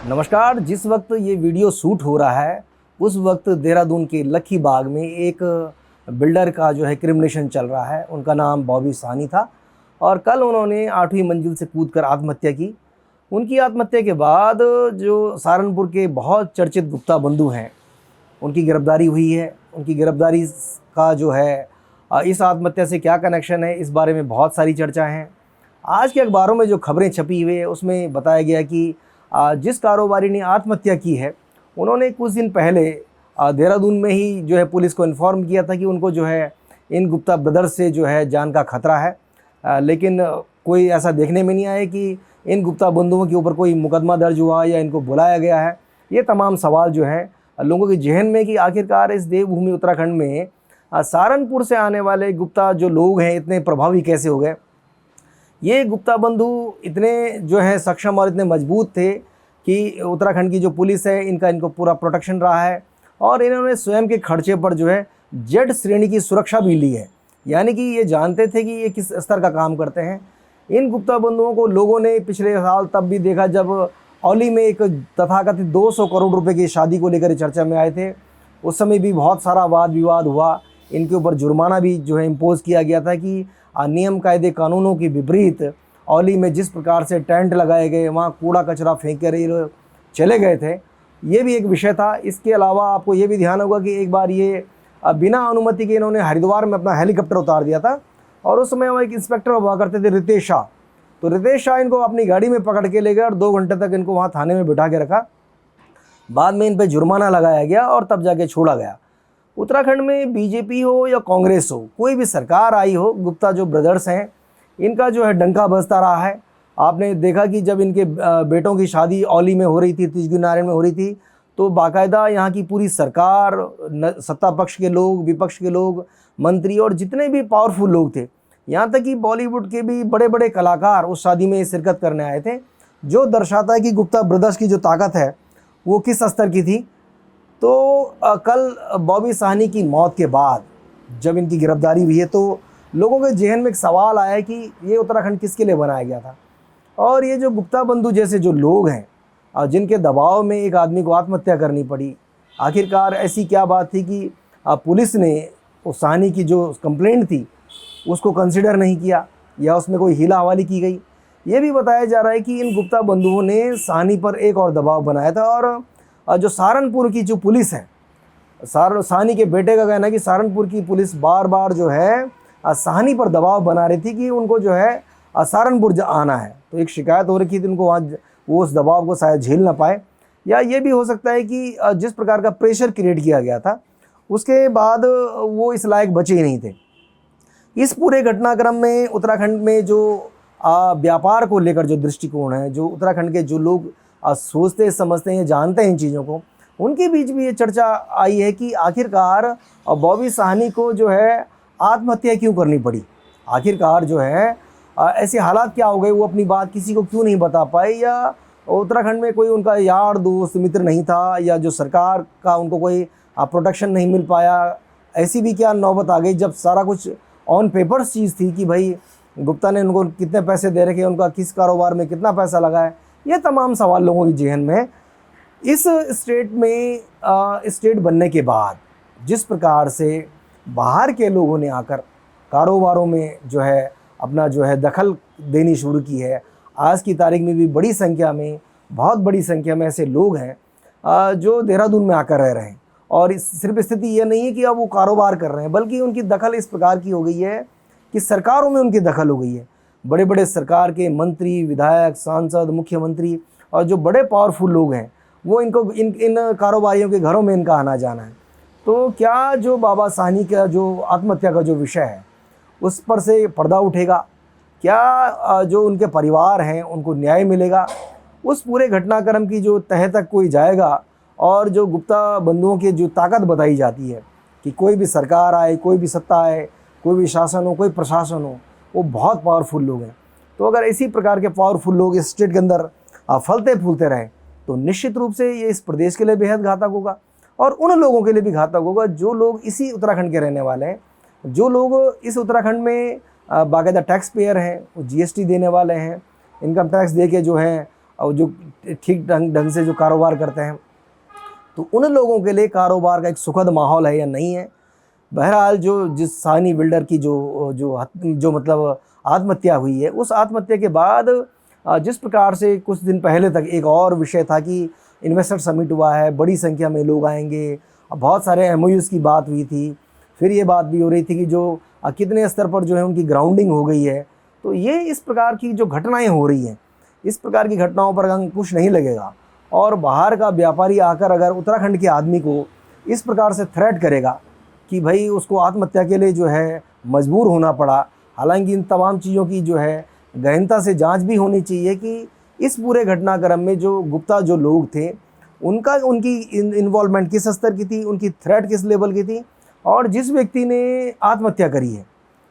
नमस्कार। जिस वक्त ये वीडियो शूट हो रहा है उस वक्त देहरादून के लक्खी बाग में एक बिल्डर का जो है क्रिमिनेशन चल रहा है। उनका नाम बॉबी साहनी था और कल उन्होंने 8वीं मंजिल से कूदकर आत्महत्या की। उनकी आत्महत्या के बाद जो सहारनपुर के बहुत चर्चित गुप्ता बंधु हैं उनकी गिरफ्तारी हुई है। उनकी गिरफ्तारी का जो है इस आत्महत्या से क्या कनेक्शन है, इस बारे में बहुत सारी चर्चा हैं। आज के अखबारों में जो खबरें छपी हुई है उसमें बताया गया कि जिस कारोबारी ने आत्महत्या की है उन्होंने कुछ दिन पहले देहरादून में ही जो है पुलिस को इन्फॉर्म किया था कि उनको जो है इन गुप्ता ब्रदर्स से जो है जान का खतरा है। लेकिन कोई ऐसा देखने में नहीं आया कि इन गुप्ता बंधुओं के ऊपर कोई मुकदमा दर्ज हुआ या इनको बुलाया गया है। ये तमाम सवाल जो हैं लोगों के जहन में कि आखिरकार इस देवभूमि उत्तराखंड में सहारनपुर से आने वाले गुप्ता जो लोग हैं इतने प्रभावी कैसे हो गए। ये गुप्ता बंधु इतने जो है सक्षम और इतने मजबूत थे कि उत्तराखंड की जो पुलिस है इनको पूरा प्रोटेक्शन रहा है और इन्होंने स्वयं के खर्चे पर जो है जेड श्रेणी की सुरक्षा भी ली है। यानी कि ये जानते थे कि ये किस स्तर का काम करते हैं। इन गुप्ता बंधुओं को लोगों ने पिछले साल तब भी देखा जब औली में एक तथाकथित 200 करोड़ रुपए की शादी को लेकर चर्चा में आए थे। उस समय भी बहुत सारा वाद विवाद हुआ। इनके ऊपर जुर्माना भी जो है इम्पोज़ किया गया था कि नियम कायदे कानूनों की विपरीत औली में जिस प्रकार से टेंट लगाए गए, वहाँ कूड़ा कचरा फेंक कर चले गए थे, ये भी एक विषय था। इसके अलावा आपको ये भी ध्यान होगा कि एक बार ये बिना अनुमति के इन्होंने हरिद्वार में अपना हेलीकॉप्टर उतार दिया था और उस समय वो एक इंस्पेक्टर हुआ करते थे रितेश शाह। तो रितेश शाह इनको अपनी गाड़ी में पकड़ के ले गए और 2 घंटे तक इनको वहाँ थाने में बिठा के रखा। बाद में इन पर जुर्माना लगाया गया और तब जाके छोड़ा गया। उत्तराखंड में बीजेपी हो या कांग्रेस हो, कोई भी सरकार आई हो, गुप्ता जो ब्रदर्स हैं इनका जो है डंका बजता रहा है। आपने देखा कि जब इनके बेटों की शादी औली में हो रही थी, तिजगी नारायण में हो रही थी, तो बाकायदा यहाँ की पूरी सरकार, सत्ता पक्ष के लोग, विपक्ष के लोग, मंत्री और जितने भी पावरफुल लोग थे, यहाँ तक कि बॉलीवुड के भी बड़े बड़े कलाकार उस शादी में शिरकत करने आए थे, जो दर्शाता है कि गुप्ता ब्रदर्स की जो ताकत है वो किस स्तर की थी। तो कल बॉबी साहनी की मौत के बाद जब इनकी गिरफ्तारी हुई है तो लोगों के जहन में एक सवाल आया कि ये उत्तराखंड किसके लिए बनाया गया था। और ये जो गुप्ता बंधु जैसे जो लोग हैं जिनके दबाव में एक आदमी को आत्महत्या करनी पड़ी, आखिरकार ऐसी क्या बात थी कि पुलिस ने उस साहनी की जो कंप्लेंट थी उसको कंसिडर नहीं किया या उसमें कोई हीला हवाली की गई। ये भी बताया जा रहा है कि इन गुप्ता बंधुओं ने साहनी पर एक और दबाव बनाया था और जो सहारनपुर की जो पुलिस है, साहनी के बेटे का कहना है कि सहारनपुर की पुलिस बार बार जो है साहनी पर दबाव बना रही थी कि उनको जो है सहारनपुर आना है। तो एक शिकायत हो रही थी उनको वहाँ वो उस दबाव को शायद झेल ना पाए, या ये भी हो सकता है कि जिस प्रकार का प्रेशर क्रिएट किया गया था उसके बाद वो इस लायक बचे ही नहीं थे। इस पूरे घटनाक्रम में उत्तराखंड में जो व्यापार को लेकर जो दृष्टिकोण है, जो उत्तराखंड के जो लोग सोचते समझते हैं, जानते हैं इन चीज़ों को, उनके बीच भी ये चर्चा आई है कि आखिरकार बॉबी साहनी को जो है आत्महत्या क्यों करनी पड़ी। आखिरकार जो है ऐसे हालात क्या हो गए, वो अपनी बात किसी को क्यों नहीं बता पाए, या उत्तराखंड में कोई उनका यार दोस्त मित्र नहीं था, या जो सरकार का उनको कोई प्रोटेक्शन नहीं मिल पाया। ऐसी भी क्या नौबत आ गई जब सारा कुछ ऑन पेपर्स चीज़ थी कि भाई गुप्ता ने उनको कितने पैसे दे रखे, उनका किस कारोबार में कितना पैसा लगा है। ये तमाम सवाल लोगों के जहन में। इस स्टेट में स्टेट बनने के बाद जिस प्रकार से बाहर के लोगों ने आकर कारोबारों में जो है अपना जो है दखल देनी शुरू की है, आज की तारीख में भी बड़ी संख्या में, बहुत बड़ी संख्या में ऐसे लोग हैं जो देहरादून में आकर रह रहे हैं। और सिर्फ स्थिति ये नहीं है कि अब वो कारोबार कर रहे हैं, बल्कि उनकी दखल इस प्रकार की हो गई है कि सरकारों में उनकी दखल हो गई है। बड़े बड़े सरकार के मंत्री, विधायक, सांसद, मुख्यमंत्री और जो बड़े पावरफुल लोग हैं वो इन कारोबारियों के घरों में इनका आना जाना है। तो क्या जो बाबा साहनी का जो आत्महत्या का जो विषय है उस पर से पर्दा उठेगा? क्या जो उनके परिवार हैं उनको न्याय मिलेगा? उस पूरे घटनाक्रम की जो तह तक कोई जाएगा। और जो गुप्ता बंधुओं की जो ताकत बताई जाती है कि कोई भी सरकार आए, कोई भी सत्ता आए, कोई भी शासन हो, कोई प्रशासन हो, वो बहुत पावरफुल लोग हैं। तो अगर इसी प्रकार के पावरफुल लोग इस स्टेट के अंदर फलते फूलते रहें तो निश्चित रूप से ये इस प्रदेश के लिए बेहद घातक होगा और उन लोगों के लिए भी घातक होगा जो लोग इसी उत्तराखंड के रहने वाले हैं, जो लोग इस उत्तराखंड में बाकायदा टैक्स पेयर हैं, वो जीएसटी देने वाले हैं, इनकम टैक्स दे के जो है और जो ठीक ढंग से जो कारोबार करते हैं, तो उन लोगों के लिए कारोबार का एक सुखद माहौल है या नहीं है। बहरहाल जो जिस साहनी बिल्डर की जो मतलब आत्महत्या हुई है, उस आत्महत्या के बाद जिस प्रकार से कुछ दिन पहले तक एक और विषय था कि इन्वेस्टर समिट हुआ है, बड़ी संख्या में लोग आएंगे, बहुत सारे एमओयूज़ की बात हुई थी, फिर ये बात भी हो रही थी कि जो कितने स्तर पर जो है उनकी ग्राउंडिंग हो गई है। तो ये इस प्रकार की जो घटनाएं हो रही हैं, इस प्रकार की घटनाओं पर अंकुश नहीं लगेगा और बाहर का व्यापारी आकर अगर उत्तराखंड के आदमी को इस प्रकार से थ्रेट करेगा कि भाई उसको आत्महत्या के लिए जो है मजबूर होना पड़ा, हालांकि इन तमाम चीज़ों की जो है गहनता से जांच भी होनी चाहिए कि इस पूरे घटनाक्रम में जो गुप्ता जो लोग थे उनकी इन्वॉल्वमेंट किस स्तर की थी, उनकी थ्रेट किस लेवल की थी, और जिस व्यक्ति ने आत्महत्या करी है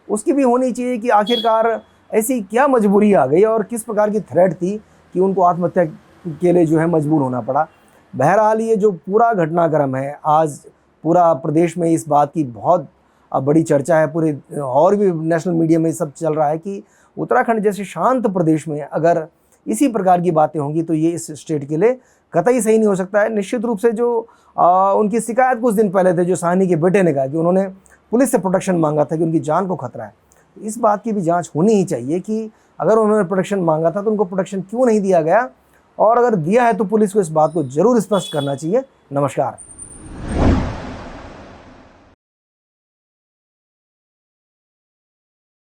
उसकी भी होनी चाहिए कि आखिरकार ऐसी क्या मजबूरी आ गई और किस प्रकार की थ्रेट थी कि उनको आत्महत्या के लिए जो है मजबूर होना पड़ा। बहरहाल ये जो पूरा घटनाक्रम है, आज पूरा प्रदेश में इस बात की बहुत बड़ी चर्चा है, पूरे और भी नेशनल मीडिया में सब चल रहा है कि उत्तराखंड जैसे शांत प्रदेश में अगर इसी प्रकार की बातें होंगी तो ये इस स्टेट के लिए कतई सही नहीं हो सकता है। निश्चित रूप से जो उनकी शिकायत कुछ दिन पहले थे, जो साहनी के बेटे ने कहा कि उन्होंने पुलिस से प्रोटेक्शन मांगा था कि उनकी जान को खतरा है, इस बात की भी जांच होनी ही चाहिए कि अगर उन्होंने प्रोटेक्शन मांगा था तो उनको प्रोटेक्शन क्यों नहीं दिया गया, और अगर दिया है तो पुलिस को इस बात को जरूर स्पष्ट करना चाहिए। नमस्कार।